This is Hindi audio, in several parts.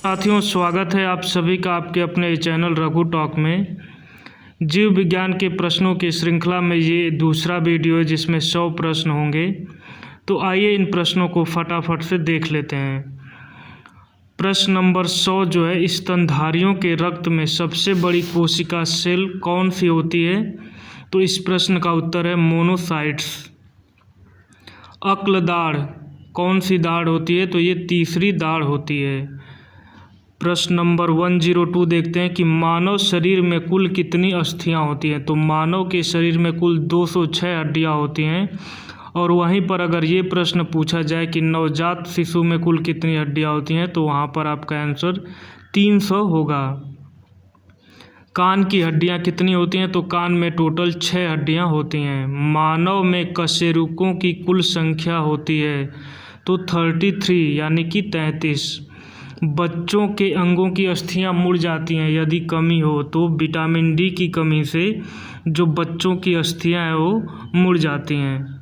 साथियों, स्वागत है आप सभी का आपके अपने चैनल रघु टॉक में। जीव विज्ञान के प्रश्नों की श्रृंखला में ये दूसरा वीडियो है जिसमें 100 प्रश्न होंगे। तो आइए इन प्रश्नों को फटाफट से देख लेते हैं। प्रश्न नंबर 100 जो है, स्तनधारियों के रक्त में सबसे बड़ी कोशिका सेल कौन सी होती है? तो इस प्रश्न का उत्तर है मोनोसाइट्स। अक्ल दाढ़ कौन सी दाढ़ होती है? तो ये तीसरी दाढ़ होती है। प्रश्न नंबर 102 देखते हैं कि मानव शरीर में कुल कितनी अस्थियां होती हैं? तो मानव के शरीर में कुल 206 हड्डियां होती हैं। और वहीं पर अगर ये प्रश्न पूछा जाए कि नवजात शिशु में कुल कितनी हड्डियां होती हैं, तो वहाँ पर आपका आंसर 300 होगा। कान की हड्डियां कितनी होती हैं? तो कान में टोटल 6 हड्डियां होती हैं। मानव में कशेरुकों की कुल संख्या होती है तो 33 यानी कि 33। बच्चों के अंगों की अस्थियां मुड़ जाती हैं यदि कमी हो, तो विटामिन डी की कमी से जो बच्चों की अस्थियां हैं वो मुड़ जाती हैं।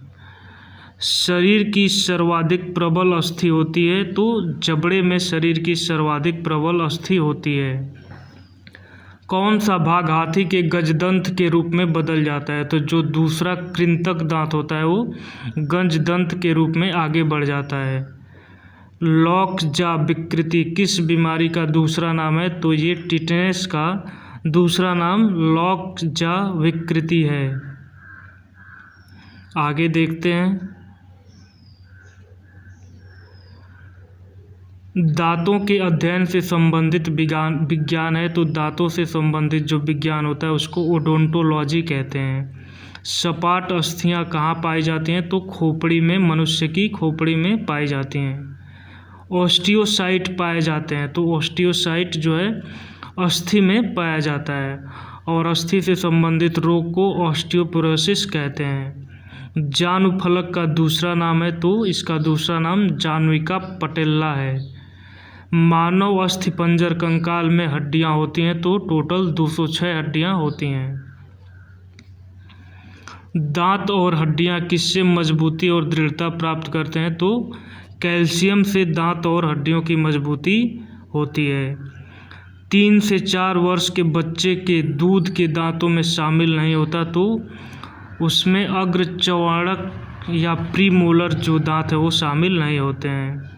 शरीर की सर्वाधिक प्रबल अस्थि होती है? तो जबड़े में शरीर की सर्वाधिक प्रबल अस्थि होती है। कौन सा भाग हाथी के गजदंत के रूप में बदल जाता है? तो जो दूसरा कृंतक दांत होता है वो गजदंत के रूप में आगे बढ़ जाता है। लॉकजा विकृति किस बीमारी का दूसरा नाम है? तो ये टिटनेस का दूसरा नाम लॉकजा विकृति है। आगे देखते हैं। दांतों के अध्ययन से संबंधित विज्ञान है, तो दांतों से संबंधित जो विज्ञान होता है उसको ओडोंटोलॉजी कहते हैं। सपाट अस्थियां कहाँ पाई जाती हैं? तो खोपड़ी में, मनुष्य की खोपड़ी में पाई जाती हैं। ऑस्टियोसाइट पाए जाते हैं, तो ऑस्टियोसाइट जो है अस्थि में पाया जाता है। और अस्थि से संबंधित रोग को ऑस्टियोपोरोसिस कहते हैं। जानुफलक का दूसरा नाम है, तो इसका दूसरा नाम जान्विका पटेल्ला है। मानव अस्थिपंजर कंकाल में हड्डियां होती हैं? तो टोटल 206 हड्डियां होती हैं। दांत और हड्डियां किससे मजबूती और दृढ़ता प्राप्त करते हैं? तो कैल्शियम से दांत और हड्डियों की मजबूती होती है। 3 से 4 वर्ष के बच्चे के दूध के दांतों में शामिल नहीं होता, तो उसमें अग्र चौड़क या प्रीमोलर जो दांत है वो शामिल नहीं होते हैं।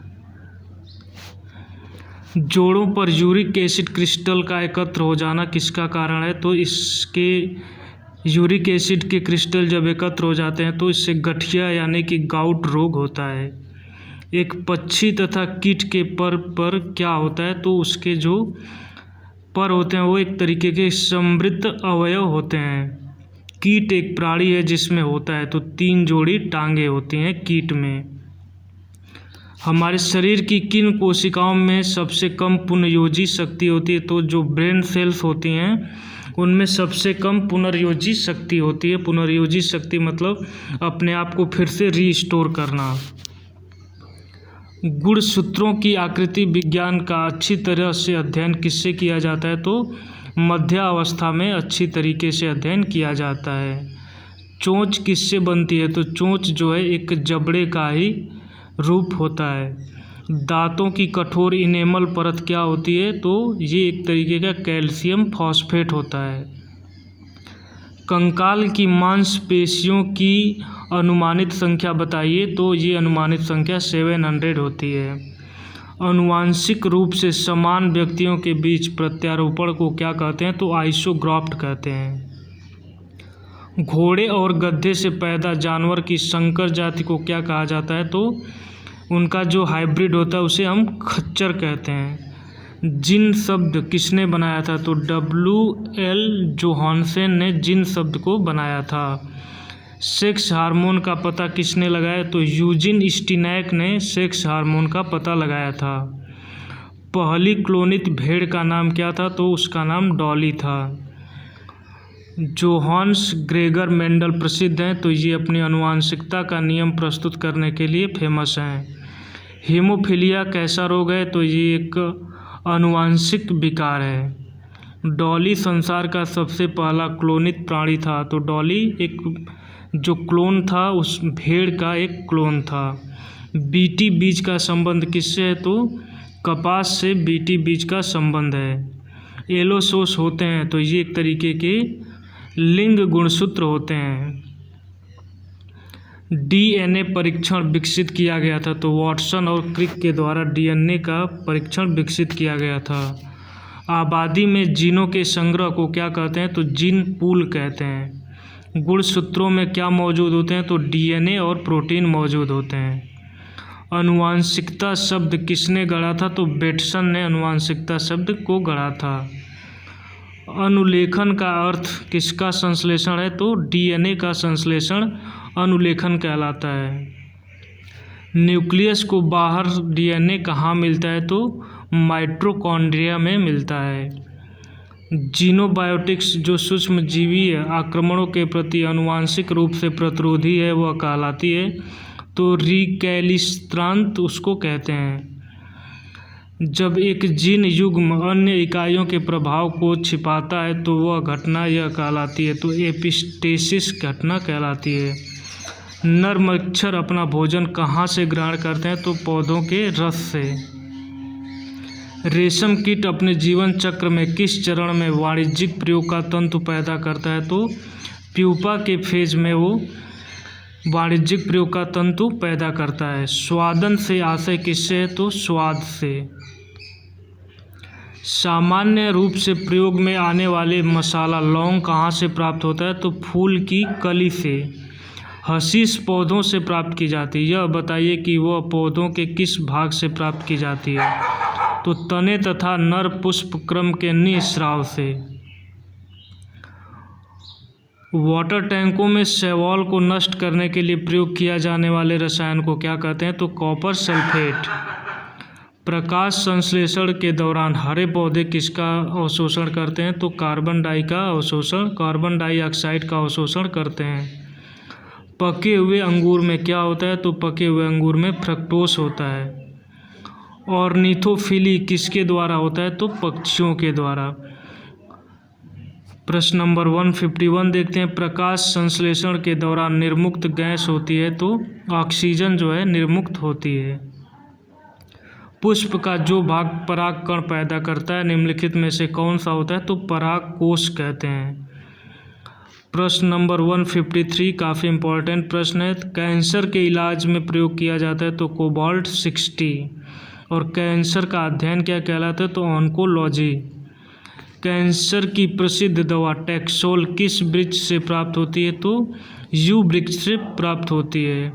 जोड़ों पर यूरिक एसिड क्रिस्टल का एकत्र हो जाना किसका कारण है? तो इसके यूरिक एसिड के क्रिस्टल जब एकत्र हो जाते हैं तो इससे गठिया यानी कि गाउट रोग होता है। एक पक्षी तथा कीट के पर क्या होता है? तो उसके जो पर होते हैं वो एक तरीके के समृद्ध अवयव होते हैं। कीट एक प्राणी है जिसमें होता है तो 3 जोड़ी टांगे होती हैं कीट में। हमारे शरीर की किन कोशिकाओं में सबसे कम पुनर्योजी शक्ति होती है? तो जो ब्रेन सेल्स होती हैं उनमें सबसे कम पुनर्योजी शक्ति होती है। पुनर्योजी शक्ति मतलब अपने आप को फिर से रीस्टोर करना। गुणसूत्रों की आकृति विज्ञान का अच्छी तरह से अध्ययन किससे किया जाता है? तो मध्यावस्था में अच्छी तरीके से अध्ययन किया जाता है। चोंच किससे बनती है? तो चोंच जो है एक जबड़े का ही रूप होता है। दांतों की कठोर इनेमल परत क्या होती है? तो ये एक तरीके का कैल्शियम फॉस्फेट होता है। कंकाल की मांसपेशियों की अनुमानित संख्या बताइए? तो ये अनुमानित संख्या 700 होती है। अनुवांशिक रूप से समान व्यक्तियों के बीच प्रत्यारोपण को क्या कहते हैं? तो आइसोग्राफ्ट कहते हैं। घोड़े और गधे से पैदा जानवर की संकर जाति को क्या कहा जाता है? तो उनका जो हाइब्रिड होता है उसे हम खच्चर कहते हैं। जिन शब्द किसने बनाया था? तो WL जोहानसन ने जिन शब्द को बनाया था। सेक्स हार्मोन का पता किसने लगाया? तो यूजिन स्टिनैक ने सेक्स हार्मोन का पता लगाया था। पहली क्लोनित भेड़ का नाम क्या था? तो उसका नाम डॉली था। जोहान्स ग्रेगर मेंडल प्रसिद्ध हैं, तो ये अपनी आनुवंशिकता का नियम प्रस्तुत करने के लिए फेमस हैं। हीमोफीलिया कैसा रोग है? तो ये एक आनुवंशिक विकार है। डॉली संसार का सबसे पहला क्लोनित प्राणी था, तो डॉली एक जो क्लोन था उस भेड़ का एक क्लोन था। बीटी बीज का संबंध किससे है? तो कपास से बीटी बीज का संबंध है। एलोसोस होते हैं तो ये एक तरीके के लिंग गुणसूत्र होते हैं। डीएनए परीक्षण विकसित किया गया था तो वाटसन और क्रिक के द्वारा डीएनए का परीक्षण विकसित किया गया था। आबादी में जीनों के संग्रह को क्या कहते हैं तो जीन पूल कहते हैं। गुणसूत्रों में क्या मौजूद होते हैं तो डीएनए और प्रोटीन मौजूद होते हैं। अनुवांशिकता शब्द किसने गढ़ा था तो बेटसन ने अनुवांशिकता शब्द को गढ़ा था। अनुलेखन का अर्थ किसका संश्लेषण है तो डीएनए का संश्लेषण अनुलेखन कहलाता है। न्यूक्लियस को बाहर डीएनए कहाँ मिलता है तो माइटोकॉन्ड्रिया में मिलता है। जीनोबायोटिक्स जो सूक्ष्म जीवी आक्रमणों के प्रति अनुवांशिक रूप से प्रतिरोधी है वह कहलाती है तो रिकैलिस्ट्रांत उसको कहते हैं। जब एक जीन युग्म अन्य इकाइयों के प्रभाव को छिपाता है तो वह घटना यह कहलाती है तो एपिस्टेसिस घटना कहलाती है। नर मच्छर अपना भोजन कहाँ से ग्रहण करते हैं तो पौधों के रस से। रेशम कीट अपने जीवन चक्र में किस चरण में वाणिज्यिक प्रयोग का तंतु पैदा करता है तो प्यूपा के फेज में वो वाणिज्यिक प्रयोग का तंतु पैदा करता है। स्वादन से आशय किससे है तो स्वाद से। सामान्य रूप से प्रयोग में आने वाले मसाला लौंग कहाँ से प्राप्त होता है तो फूल की कली से। हशीश पौधों से प्राप्त की जाती है, यह बताइए कि वह पौधों के किस भाग से प्राप्त की जाती है तो तने तथा नर पुष्प क्रम के निःस्राव से। वाटर टैंकों में शैवाल को नष्ट करने के लिए प्रयोग किया जाने वाले रसायन को क्या कहते हैं तो कॉपर सल्फेट। प्रकाश संश्लेषण के दौरान हरे पौधे किसका अवशोषण करते हैं तो कार्बन डाइऑक्साइड का अवशोषण करते हैं। पके हुए अंगूर में क्या होता है तो पके हुए अंगूर में फ्रक्टोज होता है। ऑर्निथोफिली किसके द्वारा होता है तो पक्षियों के द्वारा। प्रश्न नंबर 151 देखते हैं। प्रकाश संश्लेषण के दौरान निर्मुक्त गैस होती है तो ऑक्सीजन जो है निर्मुक्त होती है। पुष्प का जो भाग परागकण पैदा करता है निम्नलिखित में से कौन सा होता है तो परागकोश कहते हैं। प्रश्न नंबर 153 काफ़ी इम्पोर्टेंट प्रश्न है। कैंसर के इलाज में प्रयोग किया जाता है तो कोबाल्ट 60 और कैंसर का अध्ययन क्या कहलाता है तो ऑन्कोलॉजी। कैंसर की प्रसिद्ध दवा टैक्सोल किस वृक्ष से प्राप्त होती है तो यू वृक्ष से प्राप्त होती है।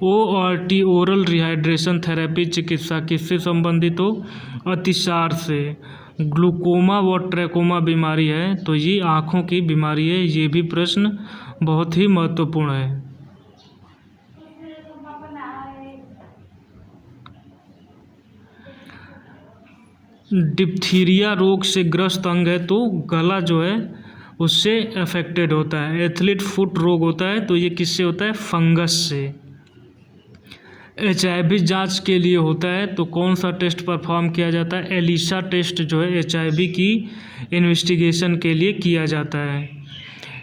ORT ओरल रिहाइड्रेशन थेरेपी चिकित्सा किससे संबंधित हो अतिसार से। ग्लूकोमा व ट्रैकोमा बीमारी है तो ये आँखों की बीमारी है। ये भी प्रश्न बहुत ही महत्वपूर्ण है। डिप्थीरिया रोग से ग्रस्त अंग है तो गला जो है उससे अफेक्टेड होता है। एथलीट फुट रोग होता है तो ये किससे होता है फंगस से। HIV जांच के लिए होता है तो कौन सा टेस्ट परफॉर्म किया जाता है एलिसा टेस्ट जो है HIV की इन्वेस्टिगेशन के लिए किया जाता है।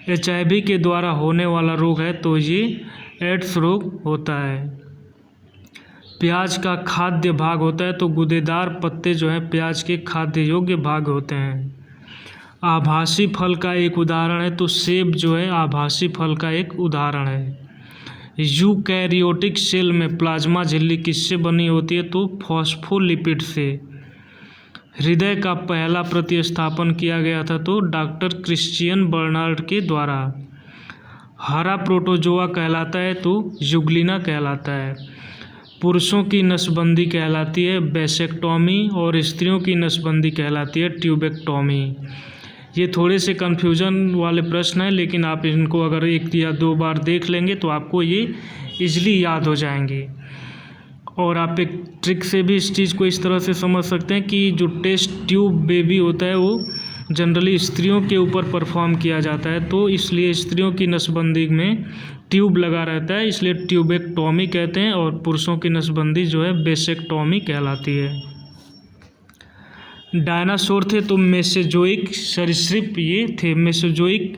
HIV के द्वारा होने वाला रोग है तो ये एड्स रोग होता है। प्याज का खाद्य भाग होता है तो गूदेदार पत्ते जो हैं प्याज के खाद्य योग्य भाग होते हैं। आभासी फल का एक उदाहरण है तो सेब जो है आभासी फल का एक उदाहरण है। यूकैरियोटिक सेल में प्लाज्मा झिल्ली किससे बनी होती है तो फॉस्फोलिपिड से। हृदय का पहला प्रतिस्थापन किया गया था तो डॉक्टर क्रिश्चियन बर्नार्ड के द्वारा। हरा प्रोटोजोआ कहलाता है तो युग्लिना कहलाता है। पुरुषों की नसबंदी कहलाती है वैसेक्टोमी और स्त्रियों की नसबंदी कहलाती है ट्यूबेक्टोमी। ये थोड़े से कन्फ्यूजन वाले प्रश्न हैं लेकिन आप इनको अगर 1 या 2 बार देख लेंगे तो आपको ये इजली याद हो जाएंगे। और आप एक ट्रिक से भी इस चीज़ को इस तरह से समझ सकते हैं कि जो टेस्ट ट्यूब बेबी होता है वो जनरली स्त्रियों के ऊपर परफॉर्म किया जाता है तो इसलिए स्त्रियों की नसबंदी में ट्यूब लगा रहता है इसलिए ट्यूबेक्टोमी कहते हैं और पुरुषों की नसबंदी जो है वेसेक्टोमी कहलाती है। डायनासोर थे तो मेसोजोइक सरीसृप ये थे। मेसोजोइक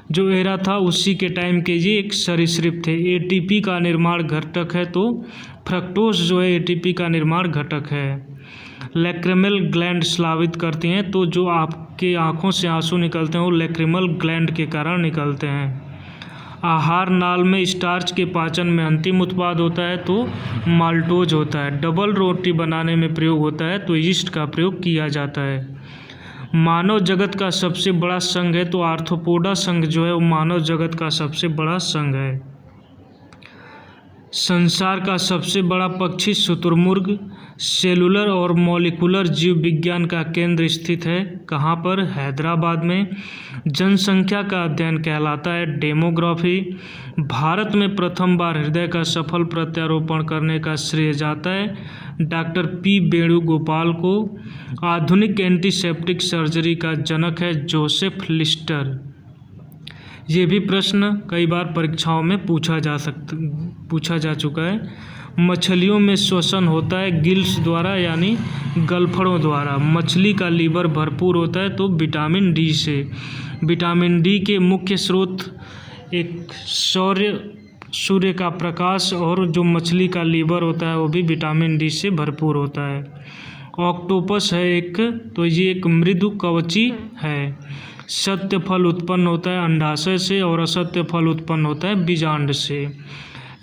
जो एरा था उसी के टाइम के ये एक सरीसृप थे। एटीपी का निर्माण घटक है तो फ्रक्टोज जो है एटीपी का निर्माण घटक है। लैक्रिमल ग्लैंड स्रावित करती हैं, तो जो आपके आँखों से आंसू निकलते हैं वो लैक्रिमल ग्लैंड के कारण निकलते हैं। आहार नाल में स्टार्च के पाचन में अंतिम उत्पाद होता है तो माल्टोज होता है। डबल रोटी बनाने में प्रयोग होता है तो यीस्ट का प्रयोग किया जाता है। मानव जगत का सबसे बड़ा संघ है तो आर्थ्रोपोडा संघ जो है वो मानव जगत का सबसे बड़ा संघ है। संसार का सबसे बड़ा पक्षी शुतुरमुर्ग सेलुलर और मॉलिक्यूलर जीव विज्ञान का केंद्र स्थित है। कहाँ पर? हैदराबाद में। जनसंख्या का अध्ययन कहलाता है डेमोग्राफी। भारत में प्रथम बार हृदय का सफल प्रत्यारोपण करने का श्रेय जाता है डॉक्टर पी वेणुगोपाल को। आधुनिक एंटीसेप्टिक सर्जरी का जनक है जोसेफ लिस्टर। ये भी प्रश्न कई बार परीक्षाओं में पूछा जा चुका है। मछलियों में श्वसन होता है गिल्स द्वारा यानी गलफड़ों द्वारा। मछली का लीवर भरपूर होता है तो विटामिन डी से। विटामिन डी के मुख्य स्रोत एक सूर्य का प्रकाश और जो मछली का लीवर होता है वो भी विटामिन डी से भरपूर होता है। ऑक्टोपस है एक, तो ये एक मृदु कवची है। सत्य फल उत्पन्न होता है अंडाशय से और असत्य फल उत्पन्न होता है बीजांड से।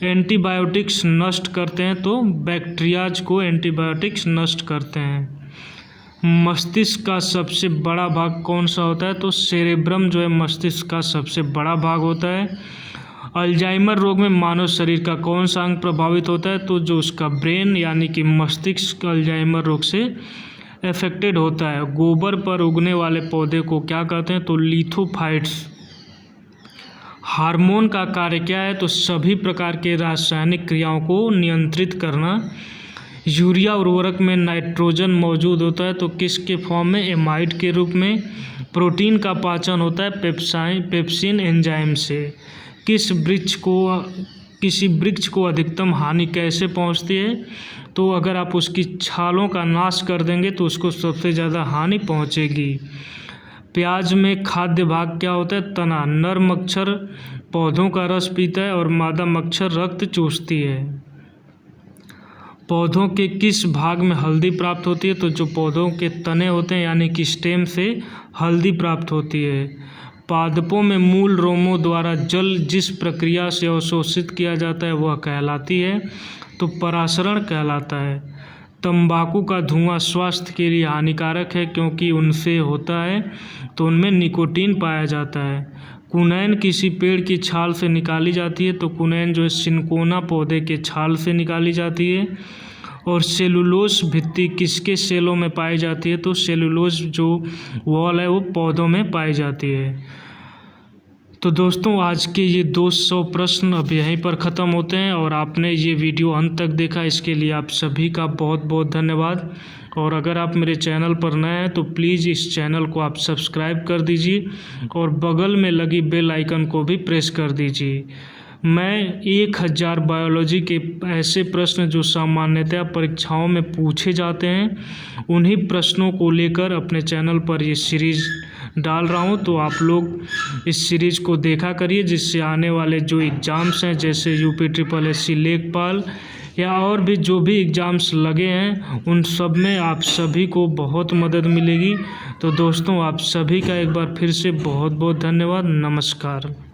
एंटीबायोटिक्स नष्ट करते हैं तो बैक्टीरियाज को एंटीबायोटिक्स नष्ट करते हैं। मस्तिष्क का सबसे बड़ा भाग कौन सा होता है? तो सेरेब्रम जो है मस्तिष्क का सबसे बड़ा भाग होता है। अल्जाइमर रोग में मानव शरीर का कौन सा अंग प्रभावित होता है? तो जो उसका ब्रेन यानी कि मस्तिष्क अल्जाइमर रोग से अफेक्टेड होता है। गोबर पर उगने वाले पौधे को क्या कहते हैं? तो लिथोफाइट्स। हार्मोन का कार्य क्या है? तो सभी प्रकार के रासायनिक क्रियाओं को नियंत्रित करना। यूरिया उर्वरक में नाइट्रोजन मौजूद होता है तो किसके फॉर्म में? एमाइड के रूप में। प्रोटीन का पाचन होता है पेप्सिन एंजाइम से। किसी वृक्ष को अधिकतम हानि कैसे पहुंचती है? तो अगर आप उसकी छालों का नाश कर देंगे तो उसको सबसे ज़्यादा हानि पहुंचेगी। प्याज में खाद्य भाग क्या होता है? तना। नर मच्छर पौधों का रस पीता है और मादा मच्छर रक्त चूसती है। पौधों के किस भाग में हल्दी प्राप्त होती है? तो जो पौधों के तने होते हैं यानी कि स्टेम से हल्दी प्राप्त होती है। पादपों में मूल रोमों द्वारा जल जिस प्रक्रिया से अवशोषित किया जाता है वह कहलाती है तो परासरण कहलाता है। तंबाकू का धुआं स्वास्थ्य के लिए हानिकारक है क्योंकि उनसे होता है तो उनमें निकोटीन पाया जाता है। कुनैन किसी पेड़ की छाल से निकाली जाती है तो कुनैन जो है सिनकोना पौधे के छाल से निकाली जाती है। और सेलुलोज भित्ति किसके सेलों में पाई जाती है? तो सेलुलोज जो वॉल है वो पौधों में पाई जाती है। तो दोस्तों आज के ये 200 प्रश्न अब यहीं पर ख़त्म होते हैं और आपने ये वीडियो अंत तक देखा इसके लिए आप सभी का बहुत बहुत धन्यवाद। और अगर आप मेरे चैनल पर नए हैं तो प्लीज़ इस चैनल को आप सब्सक्राइब कर दीजिए और बगल में लगी बेल आइकन को भी प्रेस कर दीजिए। मैं 1000 बायोलॉजी के ऐसे प्रश्न जो सामान्यतः परीक्षाओं में पूछे जाते हैं उन्हीं प्रश्नों को लेकर अपने चैनल पर ये सीरीज़ डाल रहा हूँ, तो आप लोग इस सीरीज़ को देखा करिए जिससे आने वाले जो एग्ज़ाम्स हैं जैसे UPSSC लेखपाल या और भी जो भी एग्ज़ाम्स लगे हैं उन सब में आप सभी को बहुत मदद मिलेगी। तो दोस्तों आप सभी का एक बार फिर से बहुत बहुत धन्यवाद। नमस्कार।